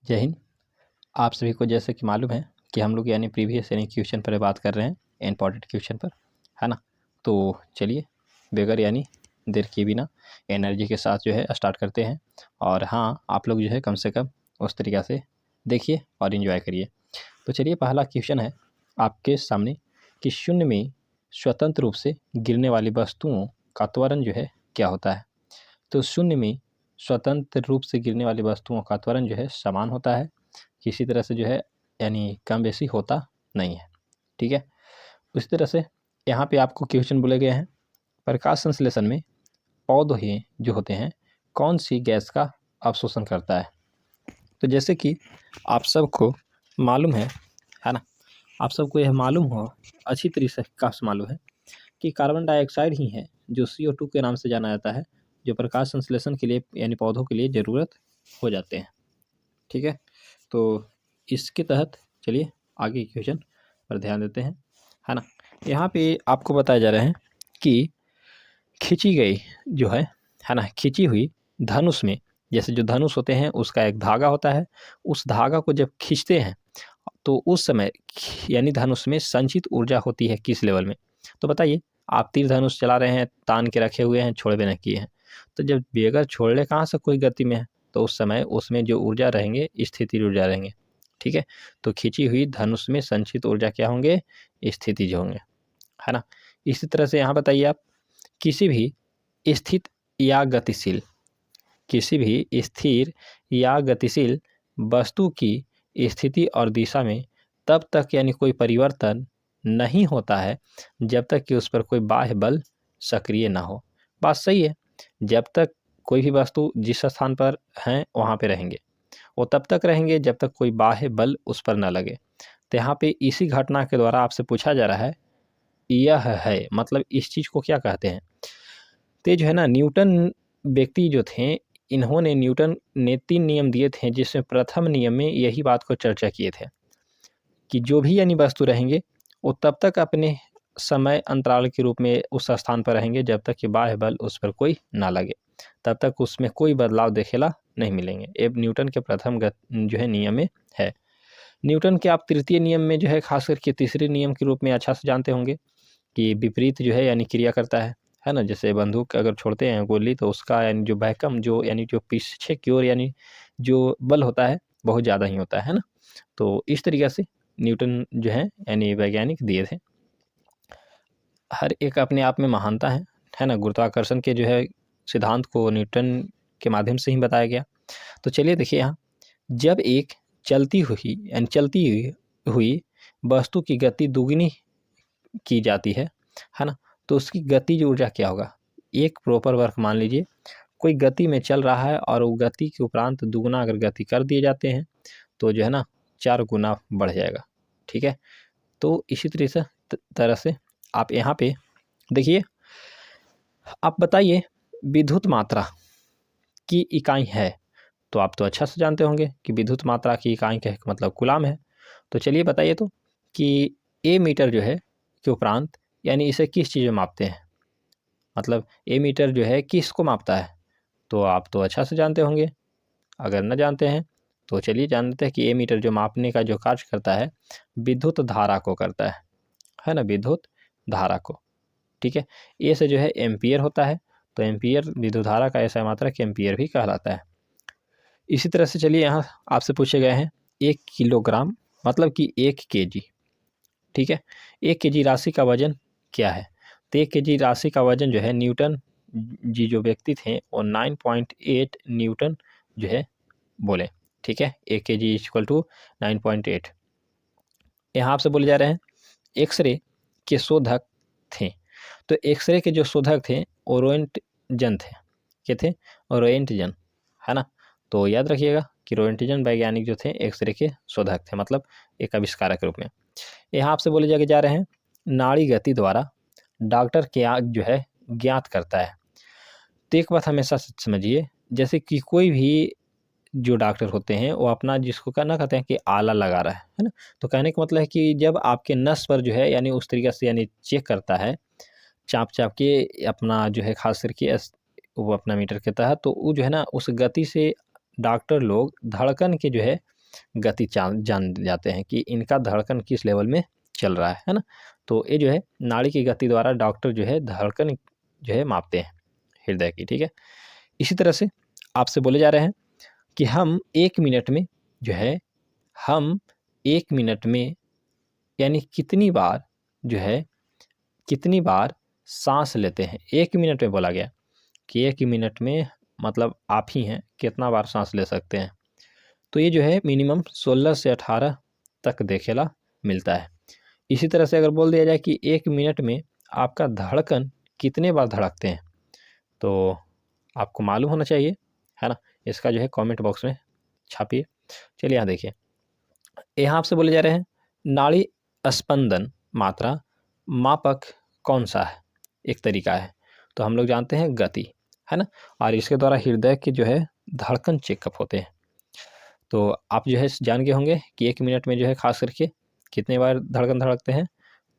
जय हिंद। आप सभी को जैसे कि मालूम है कि हम लोग यानी प्रीवियस यानी क्वेश्चन पर बात कर रहे हैं, इम्पॉर्टेंट क्वेश्चन पर, है ना। तो चलिए बगैर यानी देर किए बिना एनर्जी के साथ जो है स्टार्ट करते हैं। और हाँ, आप लोग जो है कम से कम उस तरीक़ा से देखिए और इन्जॉय करिए। तो चलिए पहला क्वेश्चन है आपके सामने कि शून्य में स्वतंत्र रूप से गिरने वाली वस्तुओं का त्वरण जो है क्या होता है। तो शून्य में स्वतंत्र रूप से गिरने वाली वस्तुओं का त्वरण जो है समान होता है, किसी तरह से जो है यानी कम बेसी होता नहीं है। ठीक है, उसी तरह से यहाँ पे आपको क्वेश्चन बोले गए हैं प्रकाश संश्लेषण में पौधे जो होते हैं कौन सी गैस का अवशोषण करता है। तो जैसे कि आप सबको मालूम है ना, आप सबको यह मालूम हो अच्छी तरीके से मालूम है कि कार्बन डाइऑक्साइड ही है जो CO2 के नाम से जाना जाता है, जो प्रकाश संश्लेषण के लिए यानी पौधों के लिए ज़रूरत हो जाते हैं। ठीक है, तो इसके तहत चलिए आगे क्वेश्चन पर ध्यान देते हैं, है ना। यहाँ पे आपको बताया जा रहा है कि खींची गई जो है ना, खींची हुई धनुष में, जैसे जो धनुष होते हैं उसका एक धागा होता है, उस धागा को जब खींचते हैं तो उस समय यानी धनुष में संचित ऊर्जा होती है किस लेवल में। तो बताइए, आप तीर धनुष चला रहे हैं, तान के रखे हुए हैं, छोड़बे न किए हैं, तो जब बेगर छोड़ने कहाँ से कोई गति में है तो उस समय उसमें जो ऊर्जा रहेंगे स्थिति ऊर्जा रहेंगे। ठीक है, तो खींची हुई धनुष में संचित ऊर्जा क्या होंगे, स्थितिज होंगे, है ना। इसी तरह से यहाँ बताइए आप किसी भी स्थित या गतिशील, किसी भी स्थिर या गतिशील वस्तु की स्थिति और दिशा में तब तक यानी कोई परिवर्तन नहीं होता है जब तक कि उस पर कोई बाह्य बल सक्रिय ना हो। बात सही है, जब तक कोई भी वस्तु जिस स्थान पर हैं वहाँ पे रहेंगे, वो तब तक रहेंगे जब तक कोई बाह्य बल उस पर ना लगे। तो यहाँ पे इसी घटना के द्वारा आपसे पूछा जा रहा है यह है, मतलब इस चीज़ को क्या कहते हैं। तो जो है ना, न्यूटन व्यक्ति जो थे, इन्होंने न्यूटन ने 3 नियम दिए थे, जिसमें प्रथम नियम में यही बात को चर्चा किए थे कि जो भी यानी वस्तु रहेंगे वो तब तक अपने समय अंतराल के रूप में उस स्थान पर रहेंगे जब तक कि बाह्य बल उस पर कोई ना लगे, तब तक उसमें कोई बदलाव देखेला नहीं मिलेंगे। ये न्यूटन के प्रथम जो है नियम में है। न्यूटन के आप तृतीय नियम में जो है खास करके तीसरे नियम के रूप में अच्छा से जानते होंगे कि विपरीत जो है यानी क्रिया करता है ना। जैसे बंदूक अगर छोड़ते हैं गोली तो उसका यानी जो बैकम जो यानी जो पीछे की ओर यानी जो बल होता है बहुत ज़्यादा ही होता है ना। तो इस तरीक़े से न्यूटन जो है यानी वैज्ञानिक दिए थे। हर एक अपने आप में महानता है ना। गुरुत्वाकर्षण के जो है सिद्धांत को न्यूटन के माध्यम से ही बताया गया। तो चलिए देखिए, यहाँ जब एक चलती हुई वस्तु की गति दुगनी की जाती है ना, तो उसकी गतिज ऊर्जा क्या होगा। एक प्रॉपर वर्क मान लीजिए, कोई गति में चल रहा है और वो गति के उपरांत दुगना अगर गति कर दिए जाते हैं तो जो है ना 4 गुना बढ़ जाएगा। ठीक है, तो इसी तरह से आप यहाँ पे देखिए, आप बताइए विद्युत मात्रा की इकाई है, तो आप तो अच्छा से जानते होंगे कि विद्युत मात्रा की इकाई का मतलब कूलाम है। तो चलिए बताइए तो कि ए मीटर जो है के उपरांत यानी इसे किस चीज़ में मापते हैं, मतलब ए मीटर जो है किसको मापता है, तो आप तो अच्छा से जानते होंगे। अगर न जानते हैं तो चलिए जान लेते हैं कि ए मीटर जो मापने का जो कार्य करता है विद्युत धारा को करता है ना, विद्युत धारा को। ठीक है, ए से जो है एम्पियर होता है, तो एम्पियर विद्युत धारा का ऐसा मात्रक एम्पियर भी कहलाता है। इसी तरह से चलिए यहाँ आपसे पूछे गए हैं 1 किलोग्राम मतलब कि 1 केजी। ठीक है, 1 केजी राशि का वजन क्या है। तो 1 केजी राशि का वजन जो है न्यूटन जी जो व्यक्ति थे वो 9.8 न्यूटन जो है बोले। ठीक है, 1 केजी इक्वल टू 9.8। यहाँ आपसे बोले जा रहे हैं एक्सरे के शोधक थे, तो एक्सरे के जो शोधक थे रोएंटजन थे। क्या थे, रोएंटजन, है ना। तो याद रखिएगा कि रोएंटजन वैज्ञानिक जो थे एक्सरे के शोधक थे, मतलब एक आविष्कारक के रूप में। यहाँ आपसे बोले जाके जा रहे हैं नाड़ी गति द्वारा डॉक्टर क्या जो है ज्ञात करता है। तो एक बात हमेशा समझिए, जैसे कि कोई भी जो डॉक्टर होते हैं वो अपना जिसको कहना कहते हैं कि आला लगा रहा है ना। तो कहने का मतलब है कि जब आपके नस पर जो है यानी उस तरीके से यानी चेक करता है चाप के अपना जो है खास करके वो अपना मीटर के तहत, तो वो जो है ना उस गति से डॉक्टर लोग धड़कन के जो है गति जान जाते हैं कि इनका धड़कन किस लेवल में चल रहा है ना। तो ये जो है नाड़ी की गति द्वारा डॉक्टर जो है धड़कन जो है मापते हैं हृदय की, ठीक है। इसी तरह से आपसे बोले जा रहे हैं कि हम 1 मिनट में जो है, हम 1 मिनट में यानी कितनी बार जो है, कितनी बार सांस लेते हैं। 1 मिनट में बोला गया कि 1 मिनट में मतलब आप ही हैं कितना बार सांस ले सकते हैं। तो ये जो है मिनिमम 16 से 18 तक देखेला मिलता है। इसी तरह से अगर बोल दिया जाए कि 1 मिनट में आपका धड़कन कितने बार धड़कते हैं, तो आपको मालूम होना चाहिए, है ना। इसका जो है कमेंट बॉक्स में छापिए। चलिए यहाँ देखिए, यहाँ आपसे बोले जा रहे हैं नाड़ी स्पंदन मात्रा मापक कौन सा है। एक तरीका है तो हम लोग जानते हैं गति, है ना, और इसके द्वारा हृदय के जो है धड़कन चेकअप होते हैं। तो आप जो है जान गए होंगे कि 1 मिनट में जो है खास करके कितने बार धड़कन धड़कते हैं।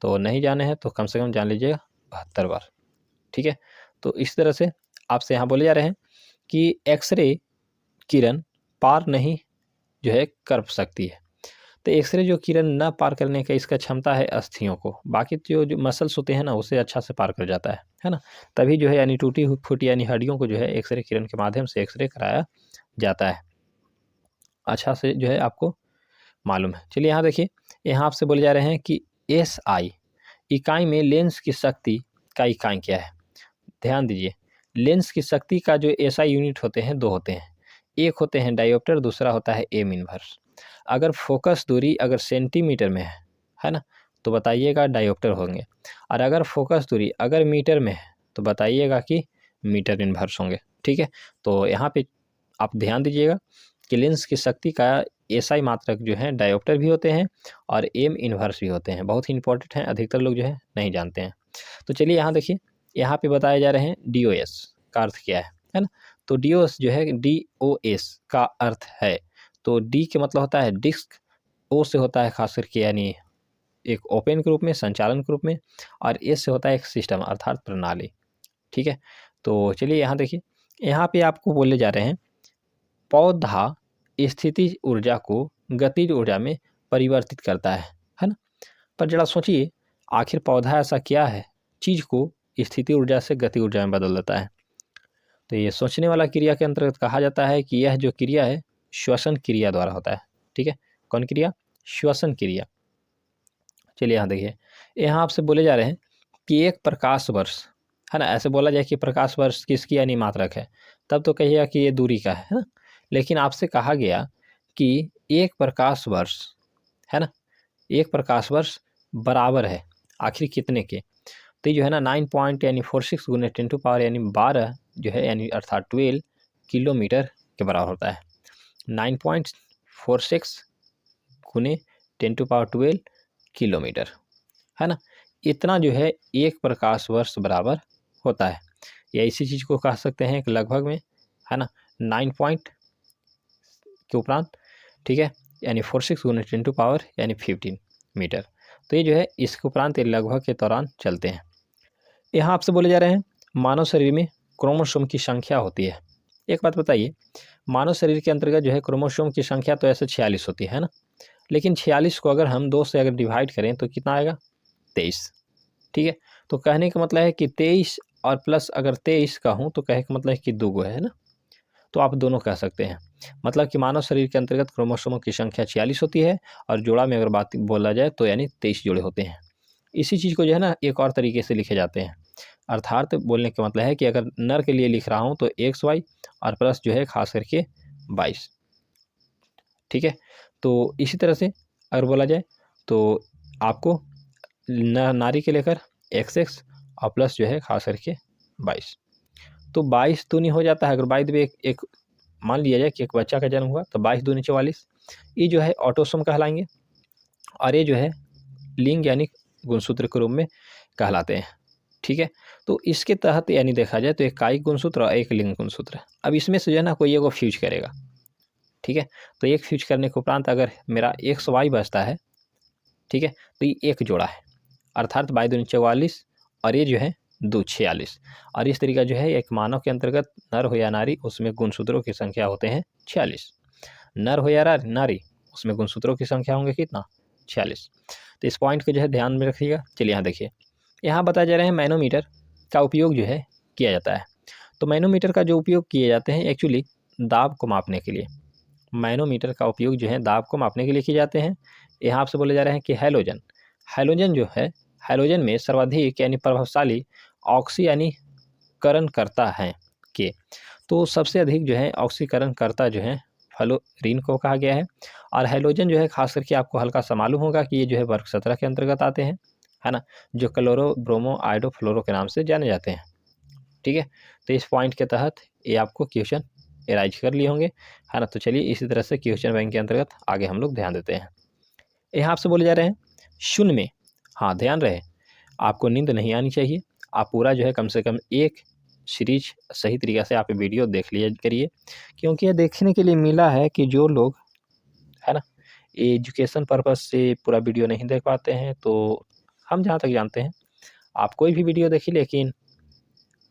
तो नहीं जाने हैं तो कम से कम जान लीजिएगा 72 बार, ठीक है। तो इस तरह से आपसे यहाँ बोले जा रहे हैं कि एक्सरे किरण पार नहीं जो है कर सकती है। तो एक्सरे जो किरण न पार करने का इसका क्षमता है अस्थियों को, बाकी जो मसल्स होते हैं ना उसे अच्छा से पार कर जाता है ना। तभी जो है यानी टूटी फूटी यानी हड्डियों को जो है एक्सरे किरण के माध्यम से एक्सरे कराया जाता है। अच्छा से जो है आपको मालूम है। चलिए यहाँ देखिए, यहाँ आपसे बोले जा रहे हैं कि SI इकाई में लेंस की शक्ति का इकाई क्या है। ध्यान दीजिए, लेंस की शक्ति का जो SI यूनिट होते हैं 2 होते हैं। एक होते हैं डायोप्टर, दूसरा होता है एम इनवर्स। अगर फोकस दूरी अगर सेंटीमीटर में है ना, तो बताइएगा डायोप्टर होंगे, और अगर फोकस दूरी अगर मीटर में है तो बताइएगा कि मीटर इनवर्स होंगे, ठीक है। तो यहाँ पे आप ध्यान दीजिएगा कि लेंस की शक्ति का SI मात्रक जो है डायोप्टर भी होते हैं और एम इनवर्स भी होते हैं। बहुत ही इंपॉर्टेंट हैं, अधिकतर लोग जो है नहीं जानते हैं। तो चलिए यहाँ देखिए, यहाँ पे बताए जा रहे हैं DOS का अर्थ क्या है ना। तो DOS जो है, DOS का अर्थ है, तो D के मतलब होता है डिस्क, O से होता है खास करके यानी एक ओपन के रूप में, संचालन के रूप में, और S से होता है एक सिस्टम अर्थात प्रणाली, ठीक है। तो चलिए यहाँ देखिए, यहाँ पे आपको बोले जा रहे हैं पौधा स्थितिज ऊर्जा को गतिज ऊर्जा में परिवर्तित करता है ना। पर जरा सोचिए, आखिर पौधा ऐसा क्या है चीज को स्थिति ऊर्जा से गति ऊर्जा में बदल देता है। तो ये सोचने वाला क्रिया के अंतर्गत कहा जाता है कि यह जो क्रिया है श्वसन क्रिया द्वारा होता है, ठीक है। कौन क्रिया? श्वसन क्रिया। चलिए यहाँ देखिए, यहाँ आपसे बोले जा रहे हैं कि एक प्रकाश वर्ष, है ना। ऐसे बोला जाए कि प्रकाश वर्ष किसकी यानी मात्रक है, तब तो कहिएगा कि ये दूरी का है ना। लेकिन आपसे कहा गया कि एक प्रकाश वर्ष, है ना, एक प्रकाश वर्ष बराबर है आखिर कितने के। तो जो है ना 9.46 गुने 10 यानी 12 जो है यानी अर्थात 12 किलोमीटर के बराबर होता है। 9.46 गुने 10⁻12 किलोमीटर, है ना। इतना जो है एक प्रकाश वर्ष बराबर होता है, या इसी चीज़ को कह सकते हैं कि लगभग में, है ना, 9 पॉइंट के उपरांत, ठीक है, यानी 46 गुने 10 यानी 15 मीटर। तो ये जो है इसके उपरांत लगभग के दौरान चलते हैं। यहाँ आपसे बोले जा रहे हैं मानव शरीर में क्रोमोसोम की संख्या होती है। एक बात बताइए, मानव शरीर के अंतर्गत जो है क्रोमोसोम की संख्या तो ऐसे 46 होती है ना, लेकिन 46 को अगर हम 2 से अगर डिवाइड करें तो कितना आएगा? 23, ठीक है। तो कहने का मतलब है कि 23 और प्लस अगर 23 का हूँ तो कहने का मतलब है कि 2 है ना। तो आप दोनों कह सकते हैं, मतलब कि मानव शरीर के अंतर्गत क्रोमोसोमों की संख्या 46 होती है और जोड़ा में अगर बात बोला जाए तो यानी 23 जोड़े होते हैं। इसी चीज़ को जो है ना एक और तरीके से लिखे जाते हैं, अर्थात बोलने का मतलब है कि अगर नर के लिए लिख रहा हूँ तो XY और प्लस जो है खास करके 22, ठीक है। तो इसी तरह से अगर बोला जाए तो आपको नारी के लेकर XX और प्लस जो है खास करके 22, तो 22 दूनी हो जाता है। अगर 22 में एक मान लिया जाए कि एक बच्चा का जन्म हुआ तो 22 दूनी 44, ये जो है ऑटोसोम कहलाएंगे, और ये जो है लिंग यानी गुणसूत्र के रूप में कहलाते हैं, ठीक है। तो इसके तहत यानी देखा जाए तो एक कायिक गुणसूत्र और एक लिंग गुणसूत्र। अब इसमें से जो है ना कोई एगो फ्यूज करेगा, ठीक है। तो एक फ्यूज करने के उपरांत अगर मेरा XY बचता है, ठीक है, तो ये एक जोड़ा है, अर्थात 22 दूनी 44 और ये जो है 2 46। और इस तरीका जो है एक मानव के अंतर्गत नर हो या नारी उसमें गुणसूत्रों की संख्या होते हैं 46। नर हो या नारी उसमें गुणसूत्रों की संख्या होंगे कितना 46। तो इस पॉइंट को जो है ध्यान में रखिएगा। चलिए यहाँ देखिए, यहाँ बताया जा रहा है मैनोमीटर का उपयोग जो है किया जाता है। तो मैनोमीटर का जो उपयोग किए जाते हैं एक्चुअली दाब को मापने के लिए, मैनोमीटर का उपयोग जो है दाब को मापने के लिए किए जाते हैं। यहाँ आपसे बोले जा रहे हैं कि हैलोजन, हैलोजन जो है, हैलोजन में सर्वाधिक यानी प्रभावशाली ऑक्सीकरण करता है के, तो सबसे अधिक जो है ऑक्सीकरण करता जो है फ्लोरीन को कहा गया है। और हैलोजन जो है खास करके आपको हल्का सा मालूम होगा कि ये जो है वर्ग 17 के अंतर्गत आते हैं, है ना, जो क्लोरो ब्रोमो आयोडो फ्लोरो के नाम से जाने जाते हैं। ठीक है, तो इस पॉइंट के तहत ये आपको क्वेश्चन एराइज कर लिए होंगे, है ना। तो चलिए इसी तरह से क्वेश्चन बैंक के अंतर्गत आगे हम लोग ध्यान देते हैं। यहाँ आपसे बोले जा रहे हैं शून्य में, हाँ ध्यान रहे आपको नींद नहीं आनी चाहिए, आप पूरा जो है कम से कम एक सीरीज सही तरीक़े से आप वीडियो देख लिया करिए, क्योंकि ये देखने के लिए मिला है कि जो लोग, है ना, एजुकेशन पर्पज़ से पूरा वीडियो नहीं देख पाते हैं, तो हम जहाँ तक जानते हैं आप कोई भी वीडियो देखिए, लेकिन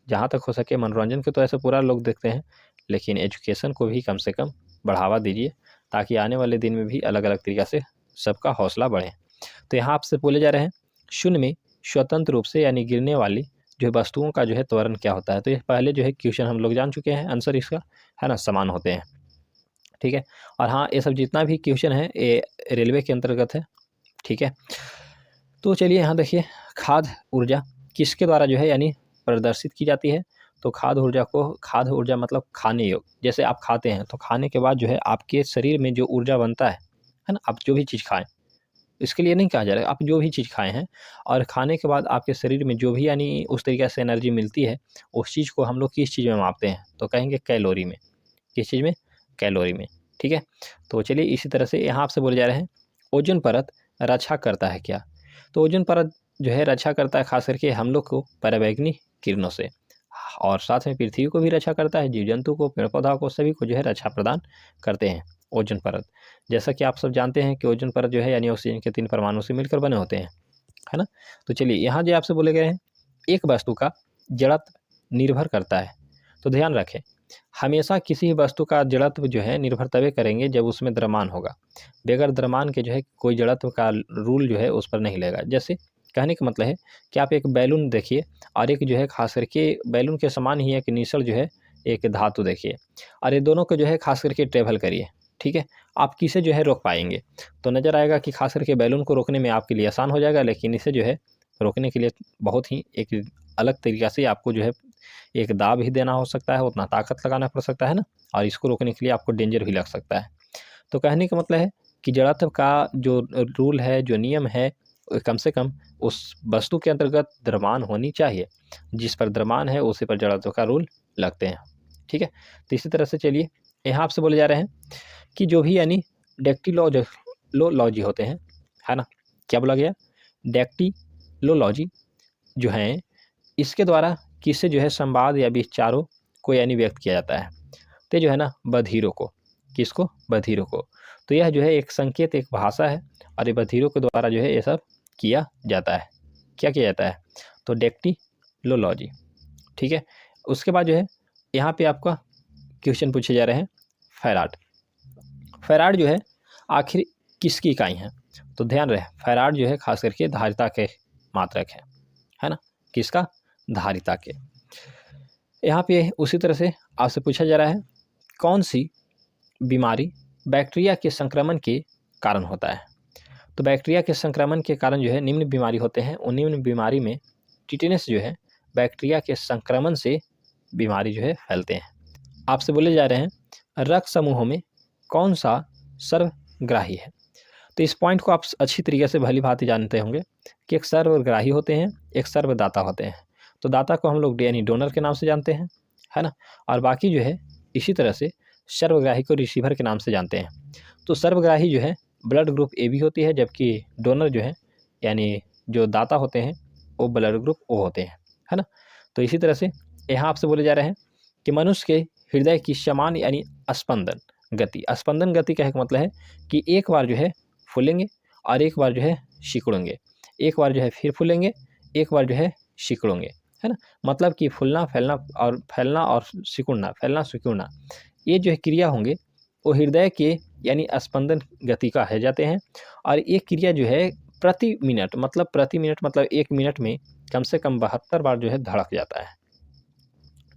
जहाँ तक हो सके मनोरंजन के तो ऐसे पूरा लोग देखते हैं, लेकिन एजुकेशन को भी कम से कम बढ़ावा दीजिए, ताकि आने वाले दिन में भी अलग अलग तरीक़ा से सबका हौसला बढ़े। तो यहाँ आपसे बोले जा रहे हैं शून्य में स्वतंत्र रूप से यानी गिरने वाली जो वस्तुओं का जो है त्वरण क्या होता है। तो ये पहले जो है क्वेश्चन हम लोग जान चुके हैं, आंसर इसका, है ना, समान होते हैं। ठीक है, और हाँ ये सब जितना भी क्वेश्चन है ये रेलवे के अंतर्गत है। ठीक है, तो चलिए यहाँ देखिए, खाद्य ऊर्जा किसके द्वारा जो है यानी प्रदर्शित की जाती है। तो खाद्य ऊर्जा को, खाद्य ऊर्जा मतलब खाने योग, जैसे आप खाते हैं तो खाने के बाद जो है आपके शरीर में जो ऊर्जा बनता है ना, आप जो भी चीज़ खाएं, इसके लिए नहीं कहा जा रहा है, आप जो भी चीज़ खाए हैं और खाने के बाद आपके शरीर में जो भी यानी उस तरीके से एनर्जी मिलती है, उस चीज़ को हम लोग किस चीज़ में मापते हैं, तो कहेंगे कैलोरी में। किस चीज़ में? कैलोरी में। ठीक है, तो चलिए इसी तरह से यहाँ आपसे बोले जा रहे हैं ओजोन परत रक्षा करता है क्या। तो ओजोन परत जो है रक्षा करता है खास करके हम लोग को पराबैंगनी किरणों से, और साथ में पृथ्वी को भी रक्षा करता है, जीव जंतु को, पेड़ पौधा को, सभी को जो है रक्षा प्रदान करते हैं ओजोन परत। जैसा कि आप सब जानते हैं कि ओजोन परत जो है यानी ऑक्सीजन के 3 परमाणु से मिलकर बने होते हैं, है ना। तो चलिए यहाँ जो आपसे बोले गए हैं एक वस्तु का जड़त्व निर्भर करता है, तो ध्यान रखें हमेशा किसी वस्तु का जड़त्व जो है निर्भर तभी करेंगे जब उसमें द्रव्यमान होगा, बगैर द्रव्यमान के जो है कोई जड़त्व का रूल जो है उस पर नहीं लगेगा। जैसे कहने का मतलब है कि आप एक बैलून देखिए और एक जो है खास करके बैलून के समान ही एक निश्चल जो है एक धातु देखिए, और ये दोनों को जो है खास करके ट्रेवल करिए, ठीक है, आप किसे जो है रोक पाएंगे, तो नज़र आएगा कि खास करके बैलून को रोकने में आपके लिए आसान हो जाएगा, लेकिन इसे जो है रोकने के लिए बहुत ही एक अलग तरीक़ा से आपको जो है एक दाब ही देना हो सकता है, उतना ताकत लगाना पड़ सकता है ना, और इसको रोकने के लिए आपको डेंजर भी लग सकता है। तो कहने का मतलब है कि जड़त्व का जो रूल है, जो नियम है, कम से कम उस वस्तु के अंतर्गत द्रव्यमान होनी चाहिए, जिस पर द्रव्यमान है उसी पर जड़त्व का रूल लगते हैं। ठीक है, तो इसी तरह से चलिए यहाँ आपसे बोले जा रहे हैं कि जो भी यानी डेक्टिलोलॉजी होते हैं, है ना, क्या बोला गया, डेक्टिलोलॉजी जो है इसके द्वारा किससे जो है संवाद या विचारों को यानी व्यक्त किया जाता है, तो जो है ना बधिरों को, किसको, बधिरों को। तो यह जो है एक संकेत, एक भाषा है, और ये बधिरों के द्वारा जो है ये सब किया जाता है। क्या किया जाता है, तो डेक्टिलोलॉजी। ठीक है, उसके बाद जो है यहाँ पे आपका क्वेश्चन पूछे जा रहे हैं फैराड। फैराड जो है आखिर किसकी इकाई है, तो ध्यान रहे फैराड जो है खास करके धारिता के मात्रक है ना, किसका, धारिता के। यहाँ पे उसी तरह से आपसे पूछा जा रहा है कौन सी बीमारी बैक्टीरिया के संक्रमण के कारण होता है। तो बैक्टीरिया के संक्रमण के कारण जो है निम्न बीमारी होते हैं, उन निम्न बीमारी में टिटेनस जो है बैक्टीरिया के संक्रमण से बीमारी जो है फैलते हैं। आपसे बोले जा रहे हैं रक्त समूहों में कौन सा सर्वग्राही है। तो इस पॉइंट को आप अच्छी तरीके से भली भांति जानते होंगे कि एक सर्वग्राही होते हैं, एक सर्वदाता होते हैं। तो दाता को हम लोग यानी डोनर के नाम से जानते हैं, है ना, और बाकी जो है इसी तरह से सर्वग्राही को रिसीवर के नाम से जानते हैं। तो सर्वग्राही जो है ब्लड ग्रुप ए बी होती है, जबकि डोनर जो है यानी जो दाता होते हैं वो ब्लड ग्रुप ओ होते हैं, है ना। तो इसी तरह से यहाँ आपसे बोले जा रहे हैं कि मनुष्य के हृदय की समान यानी स्पंदन गति, स्पंदन गति का एक मतलब है कि एक बार जो है फूलेंगे और एक बार जो है सिकुड़ेंगे, एक बार जो है फिर फूलेंगे, एक बार जो है सिकुड़ेंगे, है ना। मतलब कि फूलना फैलना और सिकुड़ना, फैलना सिकुड़ना, ये जो है क्रिया होंगे वो हृदय के यानी स्पंदन गति का है जाते हैं। और एक क्रिया जो है प्रति मिनट मतलब 1 मिनट में कम से कम 72 बार जो है धड़क जाता है।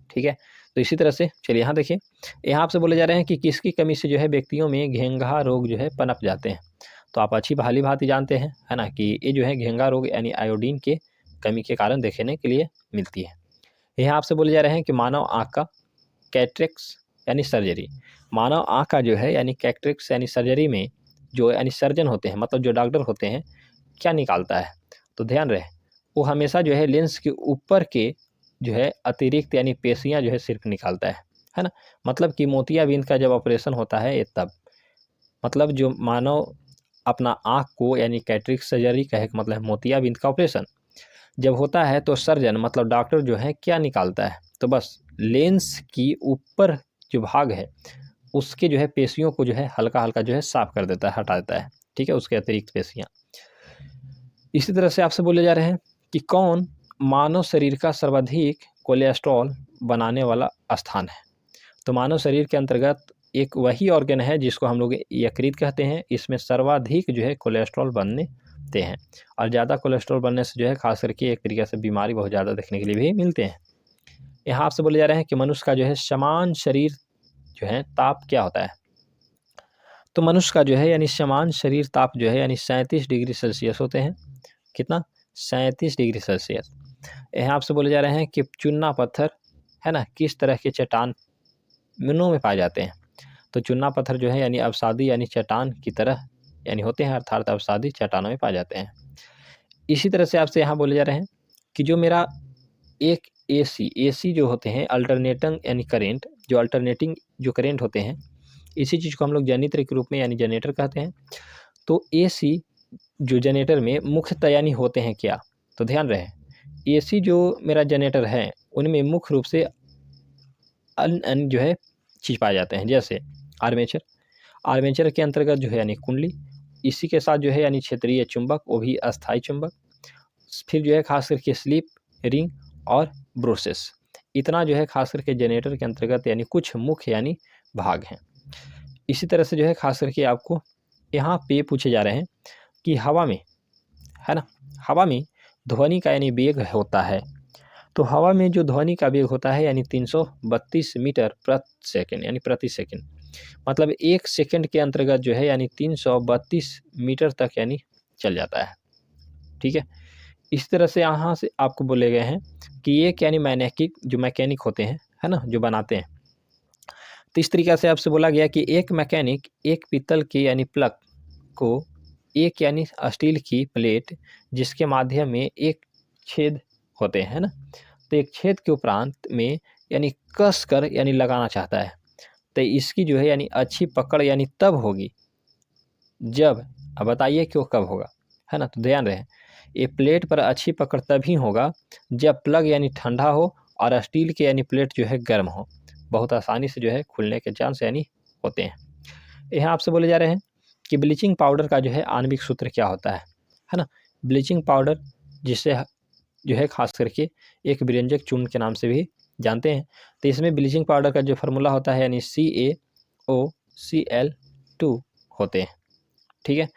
ठीक है, तो इसी तरह से चलिए यहाँ देखिए, यहाँ आपसे बोले जा रहे हैं कि किसकी कमी से जो है व्यक्तियों में घेंघा रोग जो है पनप जाते हैं। तो आप अच्छी भली भांति जानते हैं, है ना, कि ये जो है घेंघा रोग यानी आयोडीन के कमी के कारण देखने के लिए मिलती है। यहाँ आपसे बोले जा रहे हैं कि मानव आँख का कैटरेक्स यानी सर्जरी, मानव आँख का जो है यानी कैटरेक्स यानी सर्जरी में जो यानी सर्जन होते हैं, मतलब जो डॉक्टर होते हैं, क्या निकालता है? तो ध्यान रहे, वो हमेशा जो है लेंस के ऊपर के जो है अतिरिक्त यानी पेशियाँ जो है सिर्फ निकालता है ना। मतलब कि मोतियाबिंद का जब ऑपरेशन होता है ये तब, मतलब जो मानव अपना आँख को यानी कैटरेक्ट सर्जरी का एक मतलब मोतियाबिंद का ऑपरेशन जब होता है तो सर्जन मतलब डॉक्टर जो है क्या निकालता है? तो बस लेंस की ऊपर जो भाग है उसके जो है पेशियों को जो है हल्का हल्का जो है साफ कर देता है, हटा देता है। ठीक है, उसके अतिरिक्त पेशियाँ। इसी तरह से आपसे बोले जा रहे हैं कि कौन मानव शरीर का सर्वाधिक कोलेस्ट्रॉल बनाने वाला स्थान है? तो मानव शरीर के अंतर्गत एक वही ऑर्गन है जिसको हम लोग यकृत कहते हैं। इसमें सर्वाधिक जो है कोलेस्ट्रॉल बनते हैं और ज़्यादा कोलेस्ट्रॉल बनने से जो है खास करके एक तरीके से बीमारी बहुत ज़्यादा देखने के लिए भी मिलते हैं। यहाँ आपसे बोले जा रहे हैं कि मनुष्य का जो है समान शरीर जो है ताप क्या होता है? तो मनुष्य का जो है यानी समान शरीर ताप जो है यानी 37 डिग्री सेल्सियस होते हैं। कितना? 37 डिग्री सेल्सियस। यहाँ आपसे बोले जा रहे हैं कि चूना पत्थर है ना किस तरह के चट्टानों में पाए जाते हैं? तो चूना पत्थर जो है यानी अवसादी यानी चट्टान की तरह यानी होते हैं, अर्थात अवसादी चट्टानों में पाए जाते हैं। इसी तरह से आपसे यहाँ बोले जा रहे हैं कि जो मेरा एक एसी जो होते हैं अल्टरनेटिंग यानी करेंट, जो अल्टरनेटिंग जो करेंट होते हैं, इसी चीज़ को हम लोग जनित्र के रूप में यानी जनरेटर कहते हैं। तो एसी जो जनरेटर में मुख्यतः यानी होते हैं क्या? तो ध्यान रहे, एसी जो मेरा जनरेटर है उनमें मुख्य रूप से अन्य जो है चीज़ पाए जाते हैं, जैसे आर्मेचर के अंतर्गत जो है यानी कुंडली, इसी के साथ जो है यानी क्षेत्रीय चुंबक, वो भी अस्थायी चुंबक, फिर जो है खास करके स्लिप रिंग और ब्रोसेस। इतना जो है खास करके जनरेटर के अंतर्गत यानी कुछ मुख्य यानी भाग हैं। इसी तरह से जो है खास करके आपको यहाँ पे पूछे जा रहे हैं कि हवा में, है ना, हवा में ध्वनि का यानी वेग होता है। तो हवा में जो ध्वनि का वेग होता है यानी 332 मीटर प्रति सेकंड यानी प्रति सेकंड, मतलब 1 सेकंड के अंतर्गत जो है यानी 332 मीटर तक यानी चल जाता है। ठीक है, इस तरह से यहाँ से आपको बोले गए हैं कि एक यानी मैकेनिक होते हैं, है ना, जो बनाते हैं। तो इस तरीक़े से आपसे बोला गया कि एक मैकेनिक एक पीतल के यानी प्लग को एक यानी स्टील की प्लेट जिसके माध्यम में एक छेद होते हैं, है ना, तो एक छेद के उपरांत में यानी कस कर यानी लगाना चाहता है। तो इसकी जो है यानी अच्छी पकड़ यानी तब होगी जब, अब बताइए क्यों कब होगा, है ना, तो ध्यान रहे, ये प्लेट पर अच्छी पकड़ तभी होगा जब प्लग यानी ठंडा हो और स्टील के यानी प्लेट जो है गर्म हो, बहुत आसानी से जो है खुलने के चांस यानी होते हैं। यहाँ आपसे बोले जा रहे हैं कि ब्लीचिंग पाउडर का जो है आणविक सूत्र क्या होता है ना। ब्लीचिंग पाउडर जिसे जो है खास करके एक विरंजक चूर्ण के नाम से भी जानते हैं। तो इसमें ब्लीचिंग पाउडर का जो फार्मूला होता है यानी CaOCl2 होते हैं। ठीक है,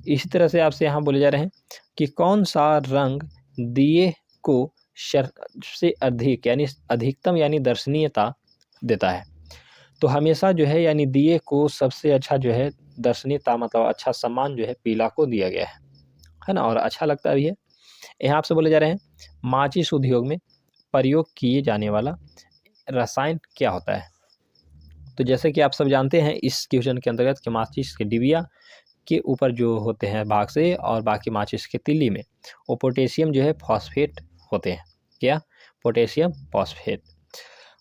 इसी तरह से आपसे यहाँ बोले जा रहे हैं कि कौन सा रंग दिए को सबसे अधिक यानी अधिकतम यानी दर्शनीयता देता है? तो हमेशा जो है यानी दिए को सबसे अच्छा जो है दर्शनीयता मतलब अच्छा सम्मान जो है पीला को दिया गया है ना, और अच्छा लगता भी है। यहाँ आपसे बोले जा रहे हैं माचिस उद्योग में प्रयोग किए जाने वाला रसायन क्या होता है? तो जैसे कि आप सब जानते हैं इस क्वेश्चन के अंतर्गत कि माचिस के डिबिया के ऊपर जो होते हैं भाग से और बाकी माचिस के तिल्ली में वो पोटेशियम जो है फॉस्फेट होते हैं। क्या? Potassium phosphate.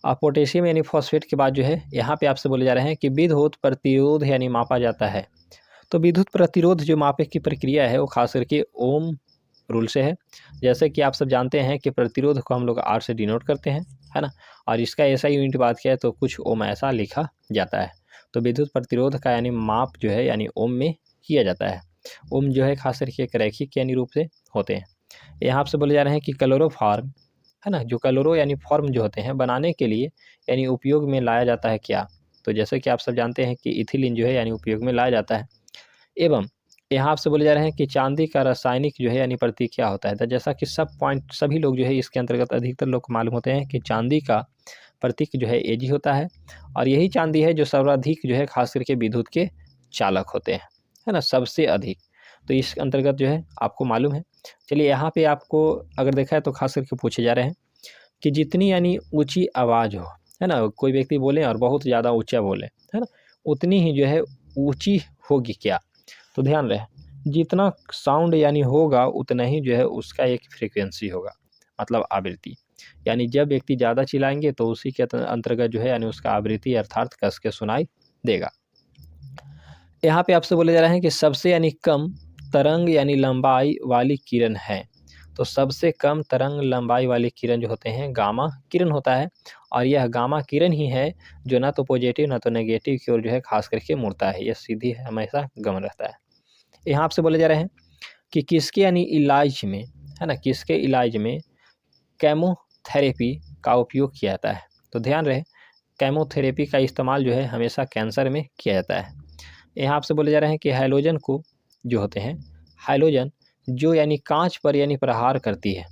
अब पोटेशियम यानी फॉस्फेट के बाद जो है यहाँ पे आपसे बोले जा रहे हैं कि विद्युत प्रतिरोध यानी मापा जाता है। तो विद्युत प्रतिरोध जो मापे की प्रक्रिया है वो खास करके ओम रूल से है। जैसे कि आप सब जानते हैं कि प्रतिरोध को हम लोग R से डिनोट करते हैं, है ना, और इसका ऐसा यूनिट बात किया है तो कुछ ओम ऐसा लिखा जाता है। तो विद्युत प्रतिरोध का यानी माप जो है यानी ओम में किया जाता है। ओम जो है खास करके एक रैखिक यानी रूप से होते हैं। यहाँ आपसे बोले जा रहे हैं कि क्लोरोफॉर्म, है ना, जो क्लोरो यानी फॉर्म जो होते हैं बनाने के लिए यानी उपयोग में लाया जाता है क्या? तो जैसे कि आप सब जानते हैं कि इथिलीन जो है यानी उपयोग में लाया जाता है। एवं यहाँ आपसे बोले जा रहे हैं कि चांदी का रासायनिक जो है यानी प्रतीक क्या होता है। तो जैसा कि सभी लोग जो है इसके अंतर्गत अधिकतर लोग को मालूम होते हैं कि चांदी का प्रतीक जो है Ag होता है, और यही चांदी है जो सर्वाधिक जो है खास करके विद्युत के चालक होते हैं, है ना, सबसे अधिक। तो इस अंतर्गत जो है आपको मालूम है। चलिए यहाँ पे आपको अगर देखा है तो खास करके पूछे जा रहे हैं कि जितनी यानी ऊंची आवाज़ हो, है ना, कोई व्यक्ति बोले और बहुत ज़्यादा ऊंचा बोले, है ना, उतनी ही जो है ऊंची होगी क्या। तो ध्यान रहे जितना साउंड यानी होगा उतना ही जो है उसका एक फ्रीक्वेंसी होगा, मतलब आवृत्ति। यानी जब व्यक्ति ज़्यादा चिल्लाएंगे तो उसी के अंतर्गत जो है यानी उसका आवृत्ति अर्थात कस के सुनाई देगा। यहाँ पे आपसे बोले जा रहे हैं कि सबसे यानी कम तरंग यानी लंबाई वाली किरण है। तो सबसे कम तरंग लंबाई वाली किरण जो होते हैं गामा किरण होता है, और यह गामा किरण ही है जो ना तो पॉजिटिव ना तो नेगेटिव की ओर जो है खास करके मुड़ता है, यह सीधी हमेशा गमन रहता है। यहाँ आपसे बोले जा रहे हैं कि किसके यानी इलाज में, है ना, किसके इलाज में केमोथेरेपी का उपयोग किया जाता है। तो ध्यान रहे केमोथेरेपी का इस्तेमाल जो है हमेशा कैंसर में किया जाता है। यहाँ आपसे बोले जा रहे हैं कि हैलोजन को जो होते हैं, हैलोजन जो यानी कांच पर यानी प्रहार करती है।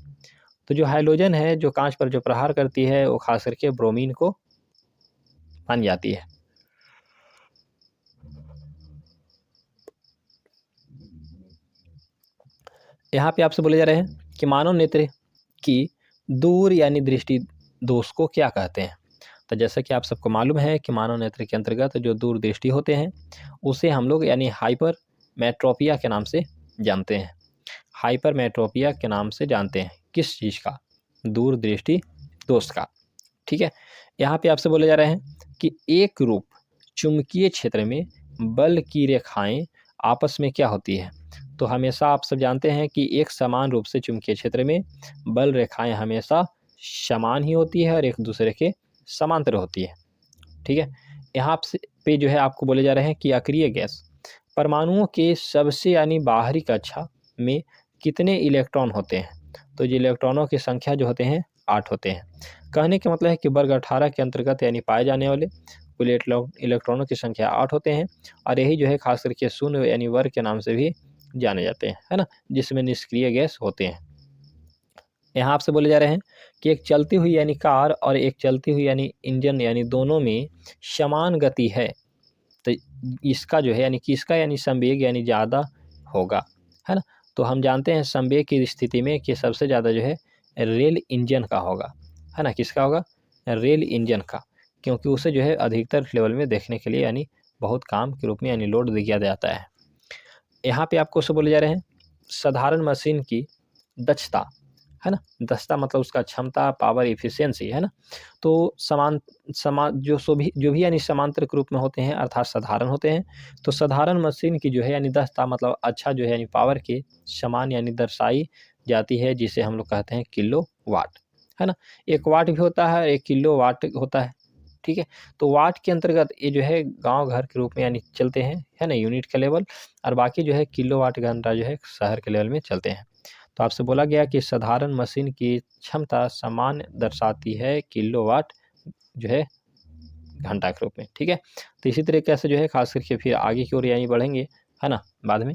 तो जो हैलोजन है जो कांच पर जो प्रहार करती है वो खास करके ब्रोमीन को बन जाती है। यहाँ पे आपसे बोले जा रहे हैं कि मानव नेत्र की दूर यानी दृष्टि दोष को क्या कहते हैं। तो जैसा कि आप सबको मालूम है कि मानव नेत्र के अंतर्गत जो दूर दृष्टि होते हैं उसे हम लोग यानी हाइपर मेट्रोपिया के नाम से जानते हैं। हाइपर मेट्रोपिया के नाम से जानते हैं किस चीज़ का, दूर दृष्टि दोष का। ठीक है, यहाँ पे आपसे बोले जा रहे हैं कि एक रूप चुंबकीय क्षेत्र में बल की रेखाएं आपस में क्या होती है। तो हमेशा आप सब जानते हैं कि एक समान रूप से चुंबकीय क्षेत्र में बल रेखाएं हमेशा समान ही होती है और एक दूसरे के समांतर होती है। ठीक है, यहाँ पे जो है आपको बोले जा रहे हैं कि अक्रिय गैस परमाणुओं के सबसे यानी बाहरी कक्षा में कितने इलेक्ट्रॉन होते हैं। तो जो इलेक्ट्रॉनों की संख्या जो होते हैं 8 होते हैं। कहने का मतलब है कि वर्ग 18 के अंतर्गत यानी पाए जाने वाले कुल इलेक्ट्रॉनों की संख्या 8 होते हैं, और यही जो है खास करके शून्य यानी वर्ग के नाम से भी जाने जाते हैं, है ना, जिसमें निष्क्रिय गैस होते हैं। यहाँ आपसे बोले जा रहे हैं कि एक चलती हुई यानी कार और एक चलती हुई यानी इंजन यानी दोनों में समान गति है। तो इसका जो है यानी किसका यानी संवेग यानी ज़्यादा होगा, है ना। तो हम जानते हैं संवेग की स्थिति में कि सबसे ज़्यादा जो है रेल इंजन का होगा, है ना, किसका होगा, रेल इंजन का, क्योंकि उसे जो है अधिकतर लेवल में देखने के लिए यानी बहुत काम के रूप में यानी लोड दिया जाता है। यहाँ पे आपको से बोले जा रहे हैं साधारण मशीन की दक्षता, है ना, दक्षता मतलब उसका क्षमता, पावर, इफिशियंसी, है ना। तो समान जो भी यानी समांतर रूप में होते हैं अर्थात साधारण होते हैं। तो साधारण मशीन की जो है यानी दक्षता मतलब अच्छा जो है यानी पावर के समान यानी दर्शाई जाती है, जिसे हम लोग कहते हैं किलो वाट, है ना। एक वाट भी होता है, एक किलो वाट होता है। ठीक है, तो वाट के अंतर्गत ये जो है गांव घर के रूप में यानी चलते हैं, है ना, यूनिट का लेवल, और बाकी जो है किलो वाट घंटा जो है शहर के लेवल में चलते हैं। तो आपसे बोला गया कि साधारण मशीन की क्षमता समान दर्शाती है किलोवाट जो है घंटा के रूप में। ठीक है, तो इसी तरीके से जो है खास करके फिर आगे की ओर यानी बढ़ेंगे, है ना, बाद में।